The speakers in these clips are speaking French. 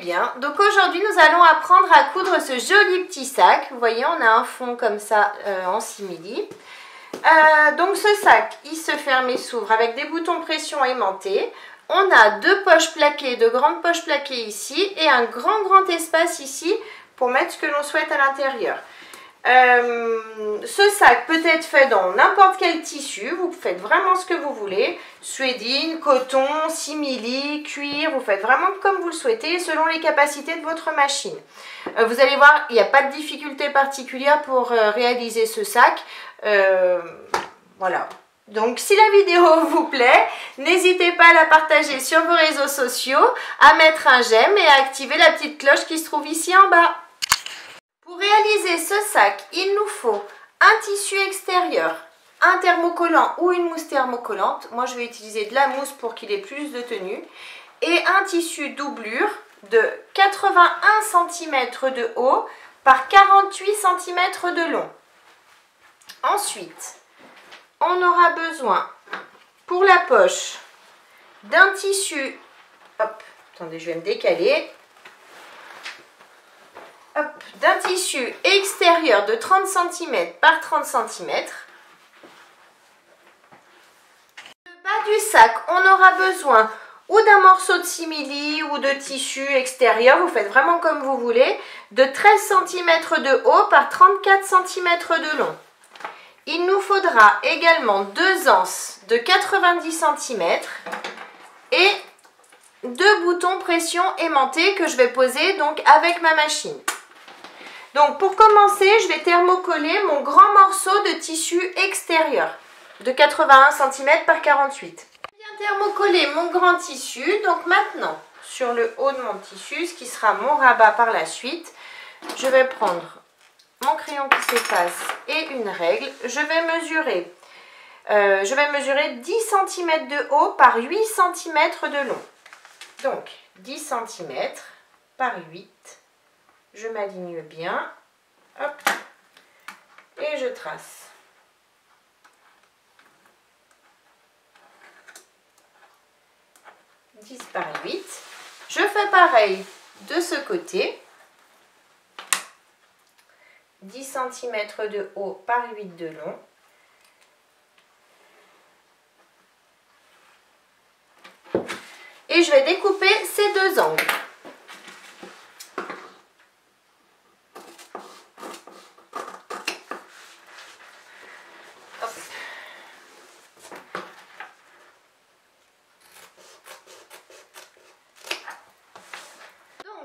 bien. Donc aujourd'hui nous allons apprendre à coudre ce joli petit sac. Vous voyez, on a un fond comme ça en simili. Donc ce sac, il se ferme et s'ouvre avec des boutons pression aimantés. On a deux poches plaquées, de grandes poches plaquées ici et un grand espace ici pour mettre ce que l'on souhaite à l'intérieur. Ce sac peut être fait dans n'importe quel tissu, vous faites vraiment ce que vous voulez, suédine, coton, simili, cuir, vous faites vraiment comme vous le souhaitez selon les capacités de votre machine. Vous allez voir, il n'y a pas de difficulté particulière pour réaliser ce sac. Voilà. Donc si la vidéo vous plaît, n'hésitez pas à la partager sur vos réseaux sociaux, à mettre un j'aime et à activer la petite cloche qui se trouve ici en bas. Pour réaliser ce sac, il nous faut un tissu extérieur, un thermocollant ou une mousse thermocollante. Moi, je vais utiliser de la mousse pour qu'il ait plus de tenue. Et un tissu doublure de 81 cm de haut par 48 cm de long. Ensuite, on aura besoin pour la poche d'un tissu, hop, attendez, je vais me décaler, d'un tissu extérieur de 30 cm par 30 cm. Le bas du sac, on aura besoin ou d'un morceau de simili ou de tissu extérieur, vous faites vraiment comme vous voulez, de 13 cm de haut par 34 cm de long. Il nous faudra également deux anses de 90 cm et deux boutons pression aimantés que je vais poser donc avec ma machine. Donc pour commencer, je vais thermocoller mon grand morceau de tissu extérieur de 81 cm par 48. Je viens thermocoller mon grand tissu. Donc maintenant, sur le haut de mon tissu, ce qui sera mon rabat par la suite, je vais prendre mon crayon qui s'efface et une règle. Je vais mesurer 10 cm de haut par 8 cm de long. Donc 10 cm par 8. Je m'aligne bien, hop, et je trace. « 10 par 8. Je fais pareil de ce côté. 10 cm de haut par 8 de long. Et je vais découper ces deux angles.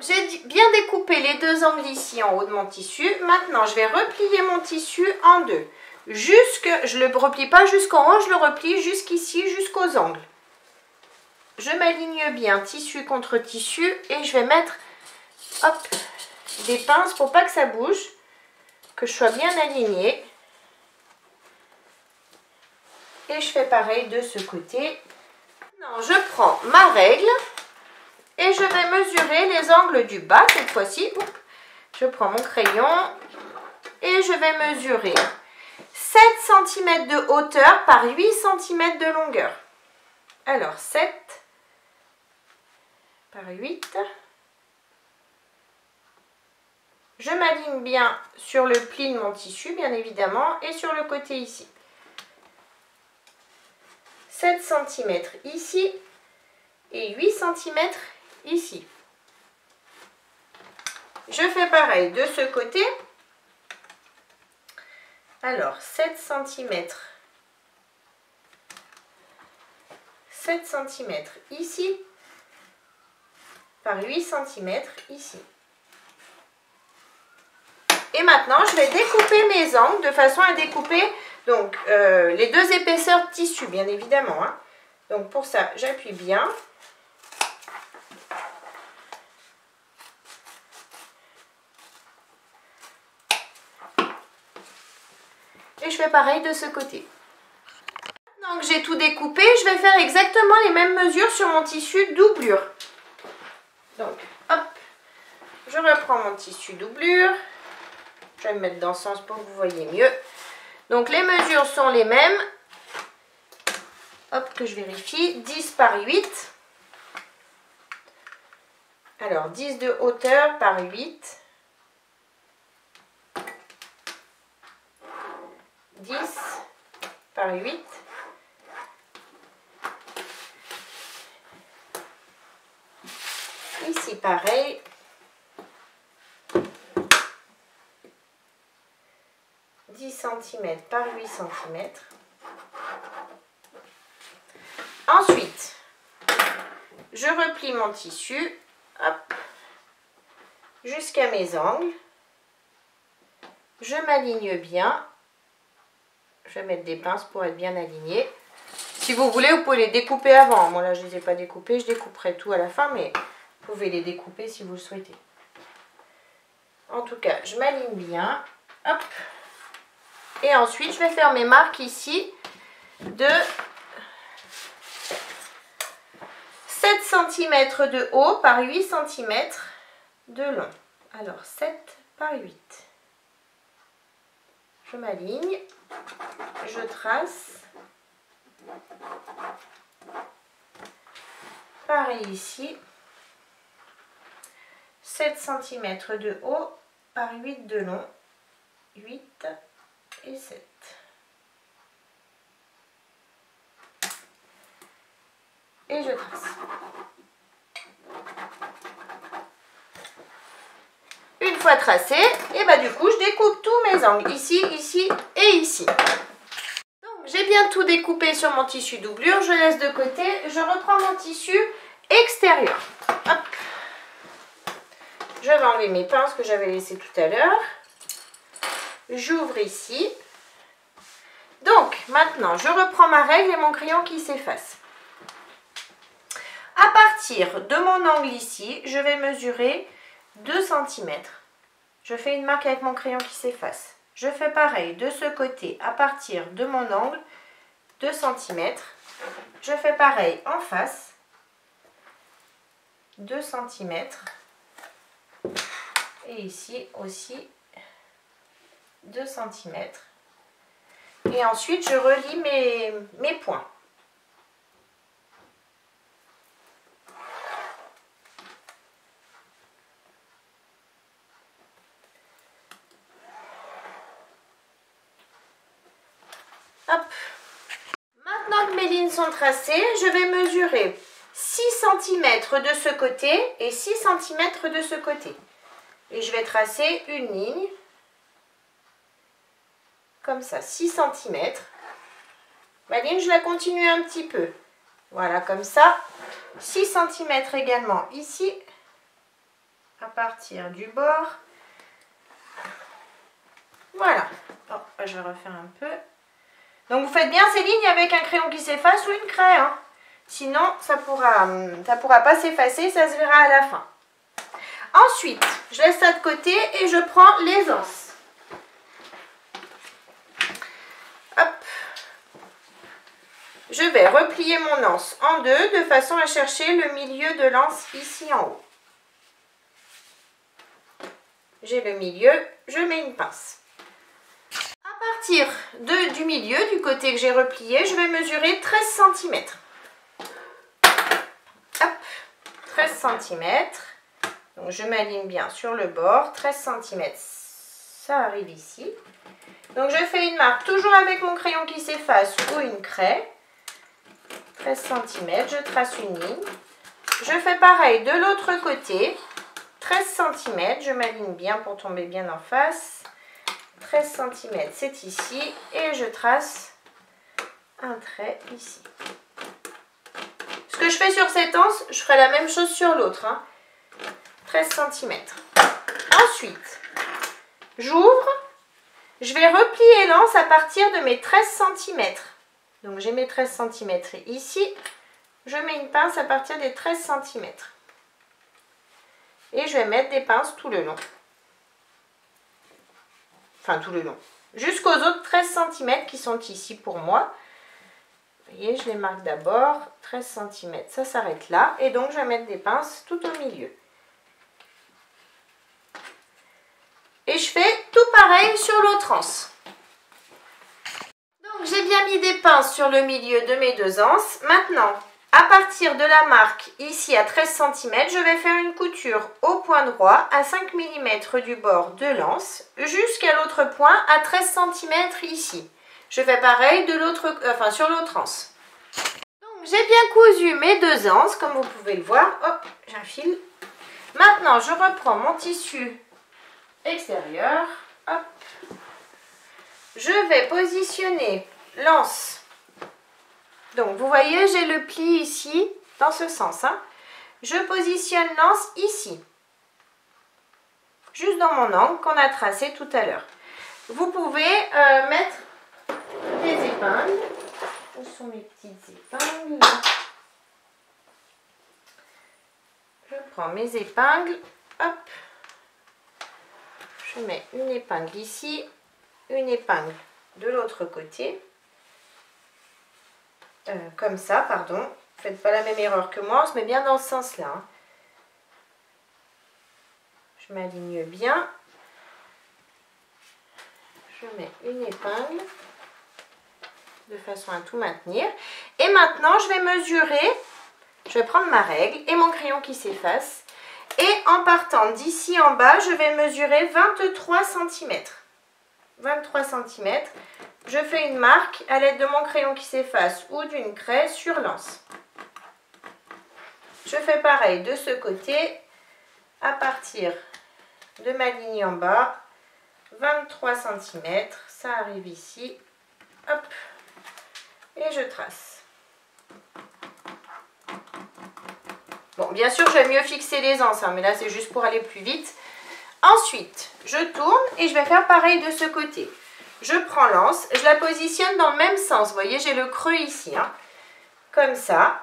J'ai bien découpé les deux angles ici en haut de mon tissu. Maintenant, je vais replier mon tissu en deux. Je ne le replie pas jusqu'en haut, je le replie jusqu'ici, jusqu'aux angles. Je m'aligne bien tissu contre tissu et je vais mettre hop, des pinces pour pas que ça bouge, que je sois bien alignée. Et je fais pareil de ce côté. Maintenant, je prends ma règle. Et je vais mesurer les angles du bas cette fois-ci. Je prends mon crayon et je vais mesurer 7 cm de hauteur par 8 cm de longueur. Alors 7 par 8. Je m'aligne bien sur le pli de mon tissu, bien évidemment, et sur le côté ici. 7 cm ici et 8 cm ici. Je fais pareil de ce côté. Alors 7 cm ici par 8 cm ici. Et maintenant je vais découper mes angles de façon à découper donc les deux épaisseurs de tissu, bien évidemment, hein. Donc pour ça j'appuie bien. Et je fais pareil de ce côté. Maintenant que j'ai tout découpé, je vais faire exactement les mêmes mesures sur mon tissu doublure. Donc, hop, je reprends mon tissu doublure. Je vais me mettre dans ce sens pour que vous voyez mieux. Donc, les mesures sont les mêmes. Hop, que je vérifie. 10 par 8. Alors 10 de hauteur par 8. 10 par 8. Ici pareil. 10 cm par 8 cm. Ensuite, je replie mon tissu, hop, jusqu'à mes angles. Je m'aligne bien. Je vais mettre des pinces pour être bien aligné. Si vous voulez, vous pouvez les découper avant. Moi là, je ne les ai pas découpés. Je découperai tout à la fin, mais vous pouvez les découper si vous le souhaitez. En tout cas, je m'aligne bien. Hop. Et ensuite, je vais faire mes marques ici de 7 cm de haut par 8 cm de long. Alors, 7 par 8. Je m'aligne. Je trace. Pareil ici. 7 cm de haut par 8 de long. 8 et 7. Et je trace. Une fois tracé, et bah du coup je découpe tous mes angles, ici, ici et ici. Donc j'ai bien tout découpé sur mon tissu doublure, je laisse de côté, je reprends mon tissu extérieur. Hop. Je vais enlever mes pinces que j'avais laissées tout à l'heure. J'ouvre ici. Donc maintenant je reprends ma règle et mon crayon qui s'efface. À partir de mon angle ici, je vais mesurer 2 cm. Je fais une marque avec mon crayon qui s'efface. Je fais pareil de ce côté à partir de mon angle 2 cm. Je fais pareil en face 2 cm. Et ici aussi 2 cm. Et ensuite je relie mes points. Hop. Maintenant que mes lignes sont tracées, je vais mesurer 6 cm de ce côté et 6 cm de ce côté. Et je vais tracer une ligne, comme ça, 6 cm. Ma ligne, je la continue un petit peu. Voilà, comme ça. 6 cm également ici, à partir du bord. Voilà. Oh, je vais refaire un peu. Donc vous faites bien ces lignes avec un crayon qui s'efface ou une craie. Hein. Sinon, ça pourra pas s'effacer, ça se verra à la fin. Ensuite, je laisse ça de côté et je prends les anses. Hop. Je vais replier mon anse en deux de façon à chercher le milieu de l'anse ici en haut. J'ai le milieu, je mets une pince. À partir du milieu, du côté que j'ai replié, je vais mesurer 13 cm. Hop, 13 cm. Donc je m'aligne bien sur le bord, 13 cm, ça arrive ici. Donc je fais une marque toujours avec mon crayon qui s'efface ou une craie. 13 cm, je trace une ligne. Je fais pareil de l'autre côté, 13 cm, je m'aligne bien pour tomber bien en face. 13 cm, c'est ici et je trace un trait ici. Ce que je fais sur cette anse, je ferai la même chose sur l'autre. Hein. 13 cm. Ensuite, j'ouvre. Je vais replier l'anse à partir de mes 13 cm. Donc j'ai mes 13 cm ici. Je mets une pince à partir des 13 cm. Et je vais mettre des pinces tout le long. Enfin tout le long. Jusqu'aux autres 13 cm qui sont ici pour moi. Vous voyez, je les marque d'abord. 13 cm, ça s'arrête là. Et donc je vais mettre des pinces tout au milieu. Et je fais tout pareil sur l'autre anse. Donc j'ai bien mis des pinces sur le milieu de mes deux anses. Maintenant, À partir de la marque ici à 13 cm, je vais faire une couture au point droit à 5 mm du bord de l'anse jusqu'à l'autre point à 13 cm ici. Je fais pareil de l'autre, sur l'autre anse. Donc j'ai bien cousu mes deux anses comme vous pouvez le voir. Hop, j'enfile. Maintenant je reprends mon tissu extérieur. Hop. Je vais positionner l'anse. Donc vous voyez, j'ai le pli ici, dans ce sens. Hein. Je positionne l'anse ici, juste dans mon angle qu'on a tracé tout à l'heure. Vous pouvez mettre des épingles. Où sont mes petites épingles? Je prends mes épingles. Hop. Je mets une épingle ici, une épingle de l'autre côté. Comme ça, pardon. Faites pas la même erreur que moi, on se met bien dans ce sens-là. Hein. Je m'aligne bien. Je mets une épingle de façon à tout maintenir. Et maintenant, je vais mesurer. Je vais prendre ma règle et mon crayon qui s'efface. Et en partant d'ici en bas, je vais mesurer 23 cm. 23 cm. Je fais une marque à l'aide de mon crayon qui s'efface ou d'une craie sur l'anse. Je fais pareil de ce côté à partir de ma ligne en bas. 23 cm. Ça arrive ici. Hop. Et je trace. Bon, bien sûr, je vais mieux fixer les anses, hein, mais là, c'est juste pour aller plus vite. Ensuite, je tourne et je vais faire pareil de ce côté. Je prends l'anse, je la positionne dans le même sens. Vous voyez, j'ai le creux ici. Hein, comme ça.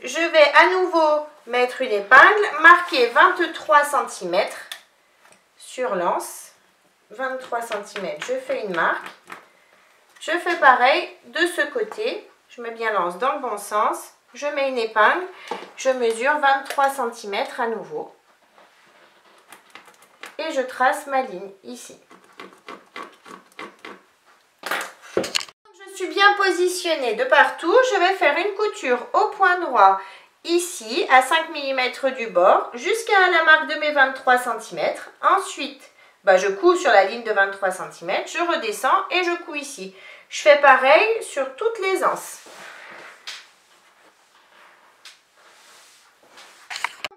Je vais à nouveau mettre une épingle, marquer 23 cm sur l'anse. 23 cm, je fais une marque. Je fais pareil de ce côté. Je mets bien l'anse dans le bon sens. Je mets une épingle. Je mesure 23 cm à nouveau. Et je trace ma ligne ici. Je suis bien positionnée de partout. Je vais faire une couture au point droit ici à 5 mm du bord jusqu'à la marque de mes 23 cm. Ensuite, je couds sur la ligne de 23 cm. Je redescends et je couds ici. Je fais pareil sur toutes les anses.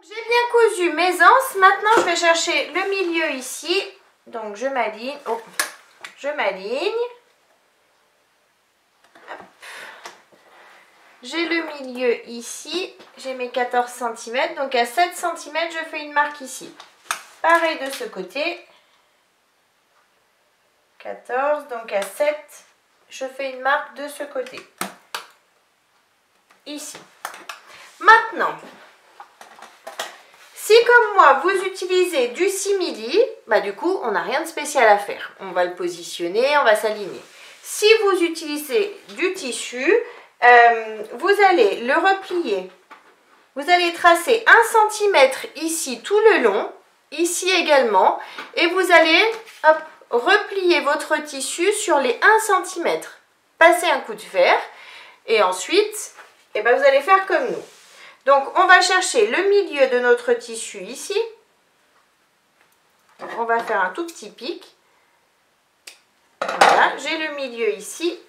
J'ai bien cousu mes anses. Maintenant, je vais chercher le milieu ici. Donc, je m'aligne. Oh, je m'aligne. J'ai le milieu ici. J'ai mes 14 cm. Donc, à 7 cm, je fais une marque ici. Pareil de ce côté. 14. Donc, à 7, je fais une marque de ce côté. Ici. Maintenant, si comme moi, vous utilisez du simili, du coup, on n'a rien de spécial à faire. On va le positionner, on va s'aligner. Si vous utilisez du tissu, vous allez le replier. Vous allez tracer 1 cm ici tout le long, ici également, et vous allez replier votre tissu sur les 1 cm. Passer un coup de fer, et ensuite, vous allez faire comme nous. Donc, on va chercher le milieu de notre tissu ici. On va faire un tout petit pic. Voilà, j'ai le milieu ici.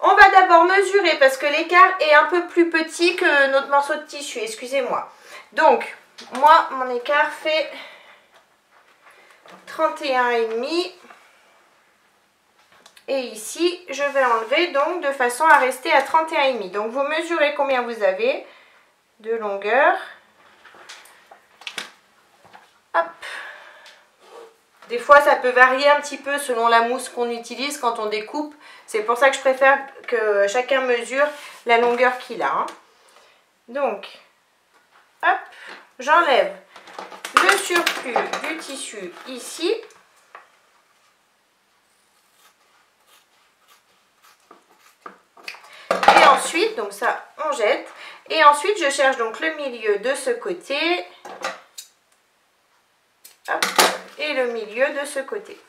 On va d'abord mesurer parce que l'écart est un peu plus petit que notre morceau de tissu, excusez-moi. Donc, moi, mon écart fait 31,5. Et ici, je vais enlever donc de façon à rester à 31,5. Donc, vous mesurez combien vous avez de longueur. Hop. Des fois, ça peut varier un petit peu selon la mousse qu'on utilise quand on découpe. C'est pour ça que je préfère que chacun mesure la longueur qu'il a. Hein. Donc, hop, j'enlève le surplus du tissu ici. Et ensuite, donc ça, on jette. Et ensuite, je cherche donc le milieu de ce côté. Hop, et le milieu de ce côté.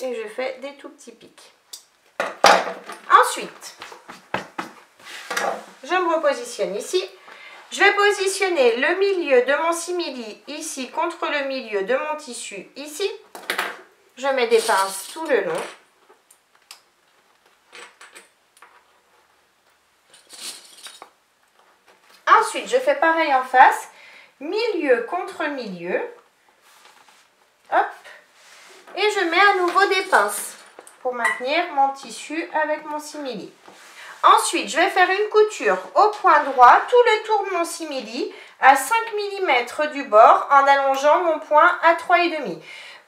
Et je fais des tout petits pics. Ensuite, je me repositionne ici. Je vais positionner le milieu de mon simili ici contre le milieu de mon tissu ici. Je mets des pinces tout le long. Ensuite, je fais pareil en face, milieu contre milieu. Hop. Et je mets à nouveau des pinces pour maintenir mon tissu avec mon simili. Ensuite, je vais faire une couture au point droit, tout le tour de mon simili, à 5 mm du bord, en allongeant mon point à 3,5.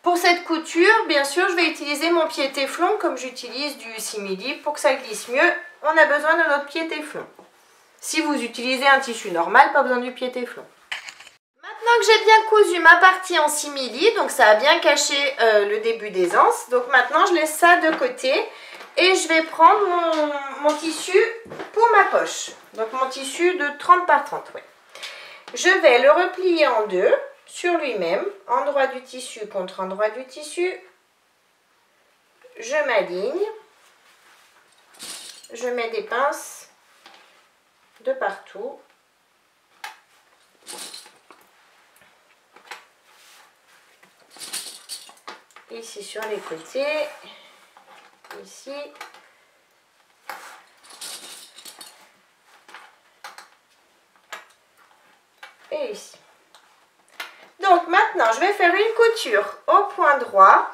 Pour cette couture, bien sûr, je vais utiliser mon pied téflon, comme j'utilise du simili, pour que ça glisse mieux. On a besoin de notre pied téflon. Si vous utilisez un tissu normal, pas besoin du pied téflon. Maintenant que j'ai bien cousu ma partie en simili, donc ça a bien caché le début des anses, donc maintenant je laisse ça de côté. Et je vais prendre mon tissu pour ma poche. Donc mon tissu de 30 par 30, ouais. Je vais le replier en deux sur lui-même, endroit du tissu contre endroit du tissu. Je m'aligne. Je mets des pinces de partout. Ici sur les côtés. Ici. Et ici. Donc maintenant, je vais faire une couture au point droit.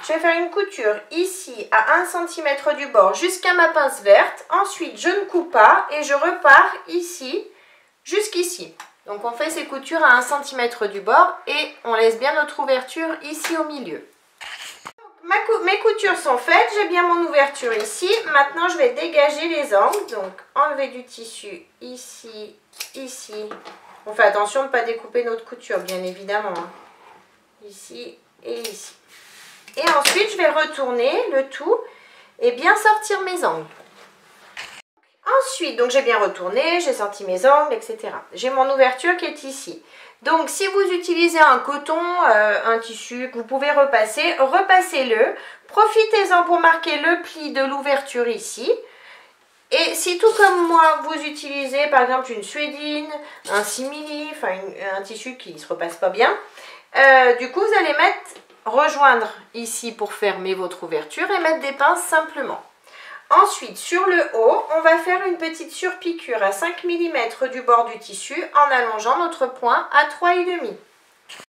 Je vais faire une couture ici à 1 cm du bord jusqu'à ma pince verte. Ensuite, je ne coupe pas et je repars ici jusqu'ici. Donc on fait ces coutures à 1 cm du bord et on laisse bien notre ouverture ici au milieu. Mes coutures sont faites, j'ai bien mon ouverture ici. Maintenant, je vais dégager les angles. Donc, enlever du tissu ici, ici. On fait attention de ne pas découper notre couture, bien évidemment. Ici et ici. Et ensuite, je vais retourner le tout et bien sortir mes angles. Ensuite, donc j'ai bien retourné, j'ai sorti mes angles, etc. J'ai mon ouverture qui est ici. Donc, si vous utilisez un coton, un tissu que vous pouvez repasser, repassez-le. Profitez-en pour marquer le pli de l'ouverture ici. Et si tout comme moi, vous utilisez par exemple une suédine, un simili, enfin un tissu qui ne se repasse pas bien, du coup, vous allez rejoindre ici pour fermer votre ouverture et mettre des pinces simplement. Ensuite, sur le haut, on va faire une petite surpiqûre à 5 mm du bord du tissu en allongeant notre point à 3,5.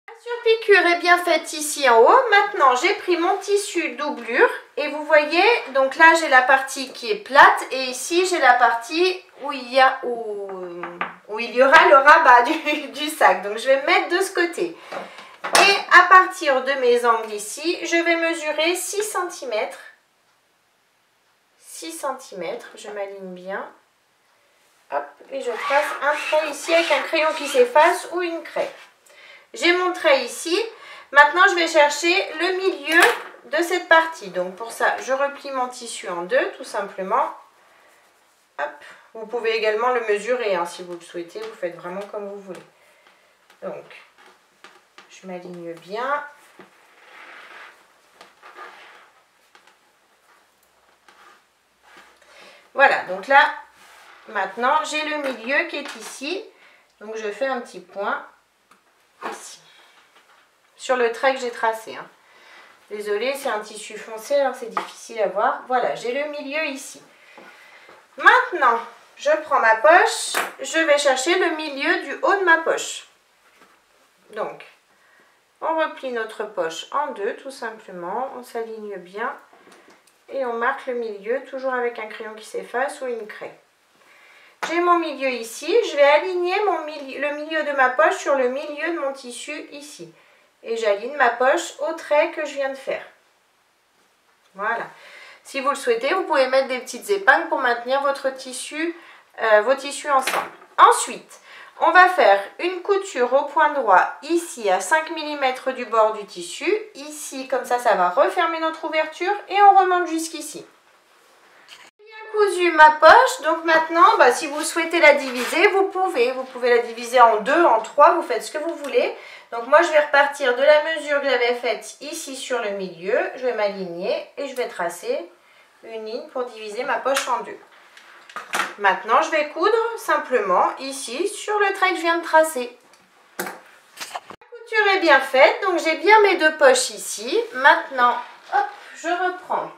La surpiqûre est bien faite ici en haut. Maintenant, j'ai pris mon tissu doublure et vous voyez, donc là, j'ai la partie qui est plate et ici, j'ai la partie où il y aura le rabat du sac. Donc, je vais me mettre de ce côté. Et à partir de mes angles ici, je vais mesurer 6 cm. 6 cm, je m'aligne bien. Hop, et je trace un trait ici avec un crayon qui s'efface ou une craie. J'ai mon trait ici. Maintenant, je vais chercher le milieu de cette partie. Donc, pour ça, je replie mon tissu en deux, tout simplement. Hop. Vous pouvez également le mesurer, hein, si vous le souhaitez. Vous faites vraiment comme vous voulez. Donc, je m'aligne bien. Voilà, donc là, maintenant, j'ai le milieu qui est ici. Donc, je fais un petit point ici. Sur le trait que j'ai tracé. Hein. Désolée, c'est un tissu foncé, alors c'est difficile à voir. Voilà, j'ai le milieu ici. Maintenant, je prends ma poche. Je vais chercher le milieu du haut de ma poche. Donc, on replie notre poche en deux, tout simplement. On s'aligne bien. Et on marque le milieu, toujours avec un crayon qui s'efface ou une craie. J'ai mon milieu ici. Je vais aligner le milieu de ma poche sur le milieu de mon tissu ici. Et j'aligne ma poche au trait que je viens de faire. Voilà. Si vous le souhaitez, vous pouvez mettre des petites épingles pour maintenir vos tissus ensemble. Ensuite, on va faire une couture au point droit ici à 5 mm du bord du tissu. Ici, comme ça, ça va refermer notre ouverture et on remonte jusqu'ici. J'ai bien cousu ma poche, donc maintenant, si vous souhaitez la diviser, vous pouvez la diviser en deux, en trois, vous faites ce que vous voulez. Donc moi, je vais repartir de la mesure que j'avais faite ici sur le milieu. Je vais m'aligner et je vais tracer une ligne pour diviser ma poche en deux. Maintenant, je vais coudre simplement ici sur le trait que je viens de tracer. La couture est bien faite, donc j'ai bien mes deux poches ici. Maintenant, hop, je reprends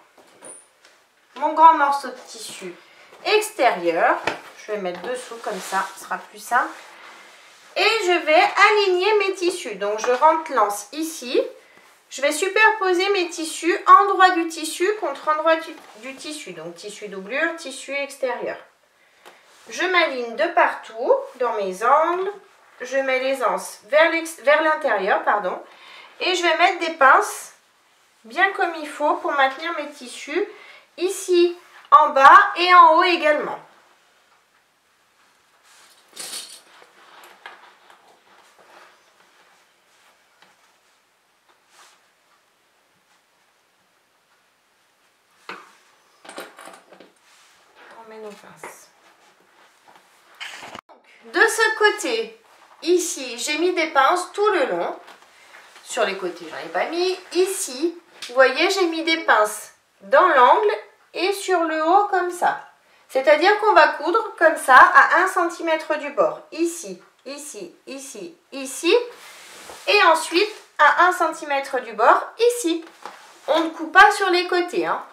mon grand morceau de tissu extérieur. Je vais mettre dessous comme ça, ce sera plus simple. Et je vais aligner mes tissus. Donc, je rentre l'anse ici. Je vais superposer mes tissus, endroit du tissu contre endroit du tissu. Donc, tissu doublure, tissu extérieur. Je m'aligne de partout dans mes angles. Je mets les anses vers l'intérieur, pardon. Et je vais mettre des pinces bien comme il faut pour maintenir mes tissus ici en bas et en haut également. On met nos pinces. De ce côté, ici, j'ai mis des pinces tout le long. Sur les côtés, j'en ai pas mis. Ici, vous voyez, j'ai mis des pinces dans l'angle et sur le haut comme ça. C'est-à-dire qu'on va coudre comme ça à 1 cm du bord. Ici, ici, ici, ici. Et ensuite à 1 cm du bord, ici. On ne coupe pas sur les côtés, hein.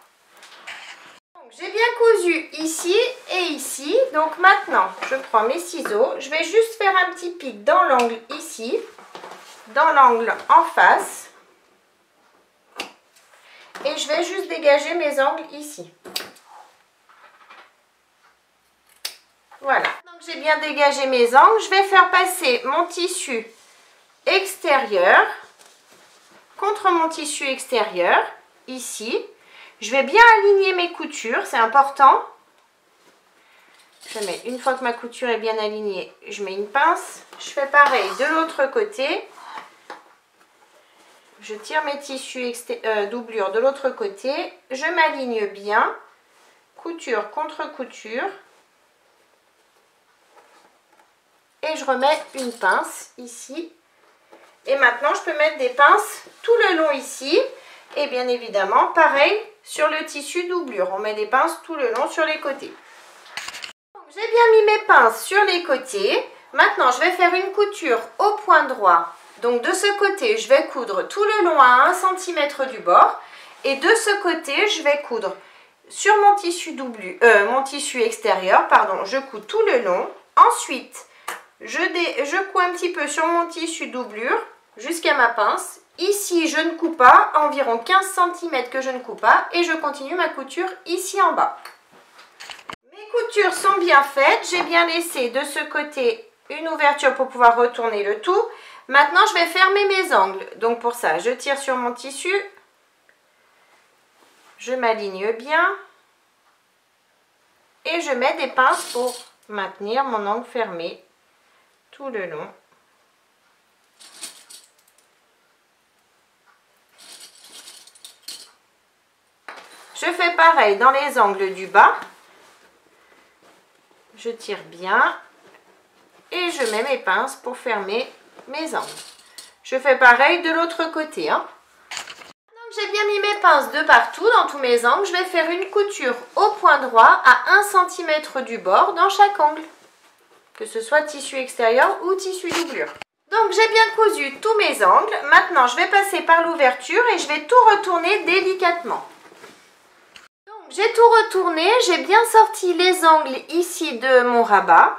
J'ai bien cousu ici et ici. Donc maintenant, je prends mes ciseaux. Je vais juste faire un petit pic dans l'angle ici. Dans l'angle en face. Et je vais juste dégager mes angles ici. Voilà. Donc j'ai bien dégagé mes angles. Je vais faire passer mon tissu extérieur contre mon tissu extérieur ici. Je vais bien aligner mes coutures, c'est important. Une fois que ma couture est bien alignée, je mets une pince. Je fais pareil de l'autre côté. Je tire mes tissus doublure de l'autre côté. Je m'aligne bien. Couture contre couture. Et je remets une pince ici. Et maintenant, je peux mettre des pinces tout le long ici. Et bien évidemment, pareil sur le tissu doublure. On met des pinces tout le long sur les côtés. J'ai bien mis mes pinces sur les côtés. Maintenant, je vais faire une couture au point droit. Donc de ce côté, je vais coudre tout le long à 1 cm du bord. Et de ce côté, je vais coudre sur mon tissu mon tissu extérieur, pardon, je couds tout le long. Ensuite, je couds un petit peu sur mon tissu doublure jusqu'à ma pince. Ici, je ne coupe pas, environ 15 cm que je ne coupe pas. Et je continue ma couture ici en bas. Mes coutures sont bien faites. J'ai bien laissé de ce côté une ouverture pour pouvoir retourner le tout. Maintenant, je vais fermer mes angles. Donc pour ça, je tire sur mon tissu. Je m'aligne bien. Et je mets des pinces pour maintenir mon angle fermé tout le long. Je fais pareil dans les angles du bas. Je tire bien et je mets mes pinces pour fermer mes angles. Je fais pareil de l'autre côté, hein. Donc j'ai bien mis mes pinces de partout dans tous mes angles. Je vais faire une couture au point droit à 1 cm du bord dans chaque angle. Que ce soit tissu extérieur ou tissu doublure. Donc j'ai bien cousu tous mes angles. Maintenant je vais passer par l'ouverture et je vais tout retourner délicatement. J'ai tout retourné, j'ai bien sorti les angles ici de mon rabat.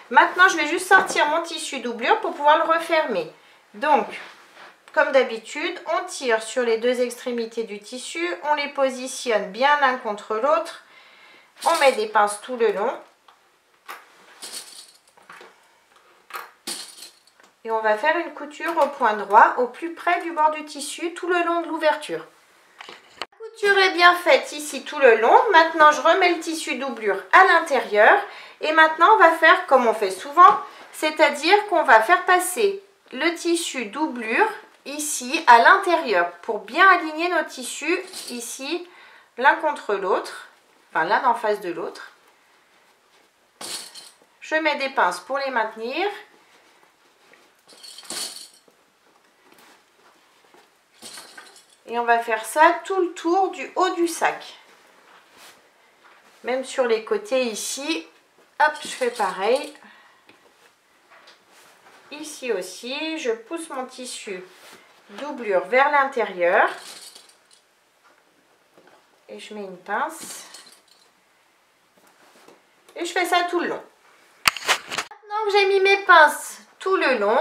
Maintenant, je vais juste sortir mon tissu doublure pour pouvoir le refermer. Donc, comme d'habitude, on tire sur les deux extrémités du tissu, on les positionne bien l'un contre l'autre. On met des pinces tout le long. Et on va faire une couture au point droit, au plus près du bord du tissu, tout le long de l'ouverture. La couture est bien faite ici tout le long. Maintenant, je remets le tissu doublure à l'intérieur. Et maintenant, on va faire comme on fait souvent, c'est-à-dire qu'on va faire passer le tissu doublure ici à l'intérieur pour bien aligner nos tissus ici, l'un contre l'autre, enfin l'un en face de l'autre. Je mets des pinces pour les maintenir. Et on va faire ça tout le tour du haut du sac. Même sur les côtés ici, hop, je fais pareil. Ici aussi, je pousse mon tissu doublure vers l'intérieur. Et je mets une pince. Et je fais ça tout le long. Maintenant que j'ai mis mes pinces tout le long,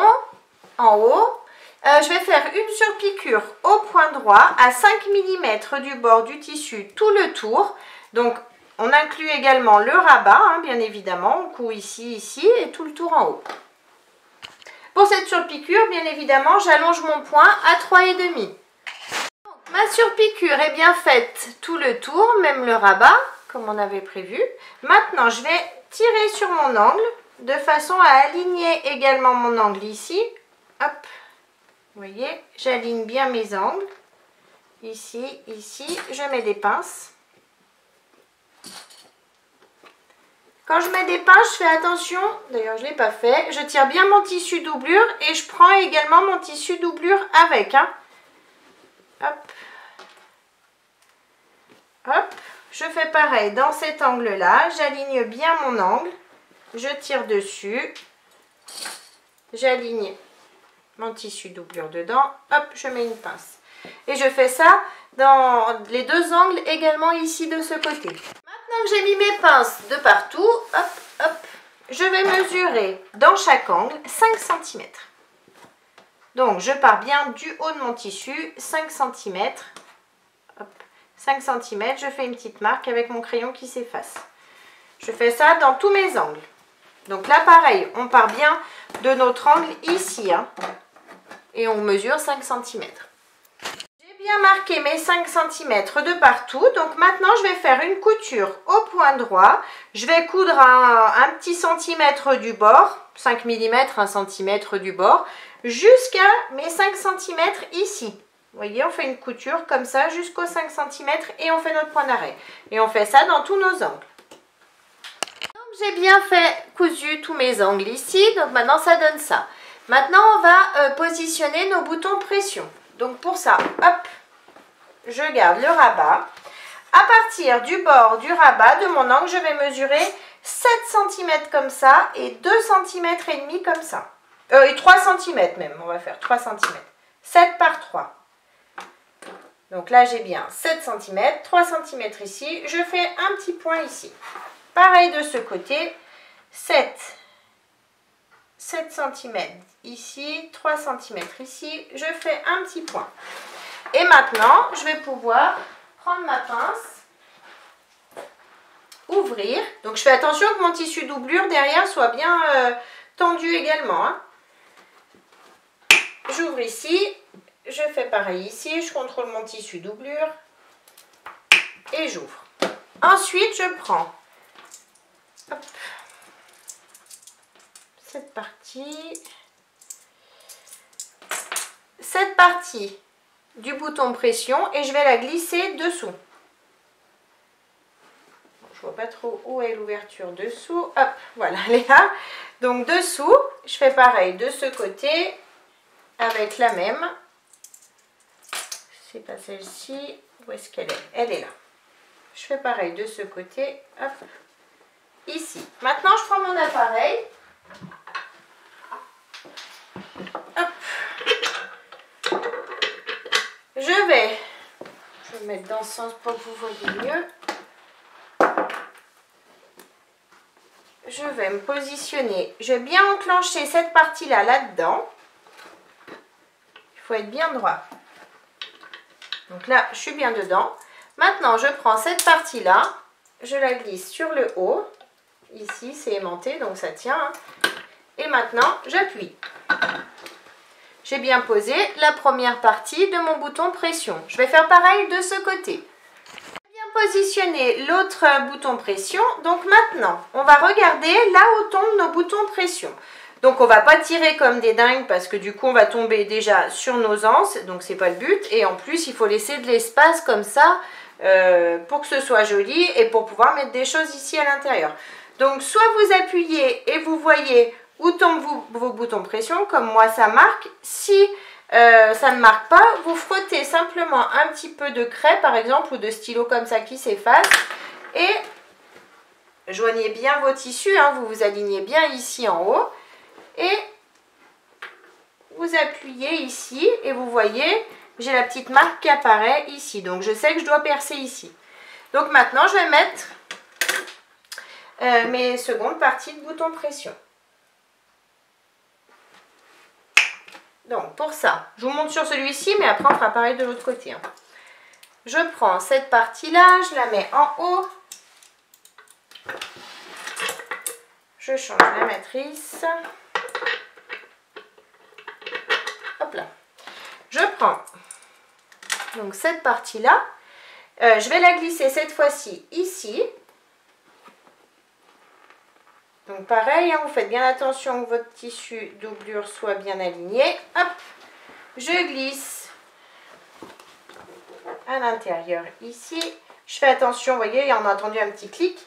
en haut, je vais faire une surpiqûre au point droit à 5 mm du bord du tissu tout le tour. Donc, on inclut également le rabat, hein, bien évidemment. On coud ici, ici et tout le tour en haut. Pour cette surpiqûre, bien évidemment, j'allonge mon point à 3,5. Ma surpiqûre est bien faite tout le tour, même le rabat, comme on avait prévu. Maintenant, je vais tirer sur mon angle de façon à aligner également mon angle ici. Hop, vous voyez, j'aligne bien mes angles. Ici, ici, je mets des pinces. Quand je mets des pinces, je fais attention, d'ailleurs je ne l'ai pas fait, je tire bien mon tissu doublure et je prends également mon tissu doublure avec. Hein. Hop. Hop. Je fais pareil dans cet angle-là, j'aligne bien mon angle, je tire dessus, j'aligne mon tissu doublure dedans, hop, je mets une pince. Et je fais ça dans les deux angles également ici de ce côté. Maintenant que j'ai mis mes pinces de partout, hop, hop, je vais mesurer dans chaque angle 5 cm. Donc je pars bien du haut de mon tissu, 5 cm. Hop, 5 cm, je fais une petite marque avec mon crayon qui s'efface. Je fais ça dans tous mes angles. Donc là pareil, on part bien de notre angle ici. Hein, et on mesure 5 cm. Bien marqué mes 5 cm de partout, donc maintenant je vais faire une couture au point droit. Je vais coudre un petit centimètre du bord, 5 mm, 1 cm du bord, jusqu'à mes 5 cm ici. Vous voyez, on fait une couture comme ça jusqu'aux 5 cm et on fait notre point d'arrêt. Et on fait ça dans tous nos angles. Donc j'ai bien fait cousu tous mes angles ici, donc maintenant ça donne ça. Maintenant on va positionner nos boutons pression. Donc pour ça, hop, je garde le rabat. À partir du bord du rabat de mon angle, je vais mesurer 7 cm comme ça et 2 cm et demi comme ça. Et 3 cm même, on va faire 3 cm. 7 par 3. Donc là j'ai bien 7 cm, 3 cm ici. Je fais un petit point ici. Pareil de ce côté, 7 cm ici, 3 cm ici, je fais un petit point. Et maintenant, je vais pouvoir prendre ma pince, ouvrir. Donc je fais attention que mon tissu doublure derrière soit bien tendu également. Hein. J'ouvre ici, je fais pareil ici, je contrôle mon tissu doublure et j'ouvre. Ensuite, je prends hop, cette partie du bouton pression et je vais la glisser dessous. Je vois pas trop où est l'ouverture dessous. Hop, voilà, elle est là. Donc dessous, je fais pareil de ce côté avec la même. C'est pas celle-ci. Où est-ce qu'elle est? Elle est là. Je fais pareil de ce côté. Hop, ici. Maintenant, je prends mon appareil. Hop. Je vais me mettre dans ce sens pour que vous voyez mieux. Je vais me positionner. Je vais bien enclencher cette partie-là, là-dedans. Il faut être bien droit. Donc là, je suis bien dedans. Maintenant, je prends cette partie-là. Je la glisse sur le haut. Ici, c'est aimanté, donc ça tient. Hein. Et maintenant, j'appuie. J'ai bien posé la première partie de mon bouton pression. Je vais faire pareil de ce côté. J'ai bien positionné l'autre bouton pression. Donc maintenant, on va regarder là où tombent nos boutons pression. Donc on ne va pas tirer comme des dingues parce que du coup on va tomber déjà sur nos anses. Donc c'est pas le but. Et en plus, il faut laisser de l'espace comme ça pour que ce soit joli et pour pouvoir mettre des choses ici à l'intérieur. Donc soit vous appuyez et vous voyez où tombent vos boutons pression, comme moi ça marque. Si ça ne marque pas, vous frottez simplement un petit peu de craie par exemple ou de stylo comme ça qui s'efface et joignez bien vos tissus, hein, vous vous alignez bien ici en haut et vous appuyez ici et vous voyez, j'ai la petite marque qui apparaît ici. Donc je sais que je dois percer ici. Donc maintenant je vais mettre mes secondes parties de bouton pression. Donc pour ça, je vous montre sur celui-ci, mais après on fera pareil de l'autre côté. Hein. Je prends cette partie-là, je la mets en haut. Je change la matrice. Hop là. Je prends donc cette partie-là. Je vais la glisser cette fois-ci ici. Donc pareil, hein, vous faites bien attention que votre tissu doublure soit bien aligné. Hop, je glisse à l'intérieur ici. Je fais attention, vous voyez, on a entendu un petit clic.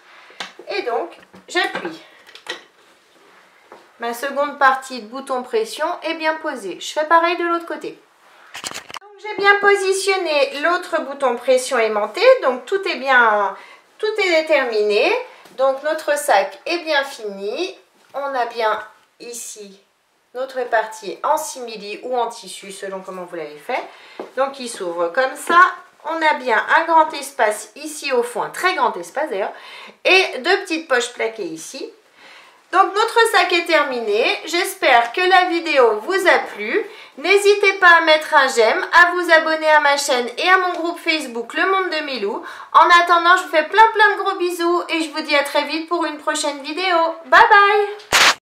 Et donc, j'appuie. Ma seconde partie de bouton pression est bien posée. Je fais pareil de l'autre côté. Donc j'ai bien positionné l'autre bouton pression aimanté. Donc tout est terminé. Donc notre sac est bien fini. On a bien ici notre partie en simili ou en tissu selon comment vous l'avez fait. Donc il s'ouvre comme ça. On a bien un grand espace ici au fond, un très grand espace d'ailleurs, et deux petites poches plaquées ici. Donc notre sac est terminé, j'espère que la vidéo vous a plu. N'hésitez pas à mettre un j'aime, à vous abonner à ma chaîne et à mon groupe Facebook Le Monde de Milou. En attendant, je vous fais plein de gros bisous et je vous dis à très vite pour une prochaine vidéo. Bye bye!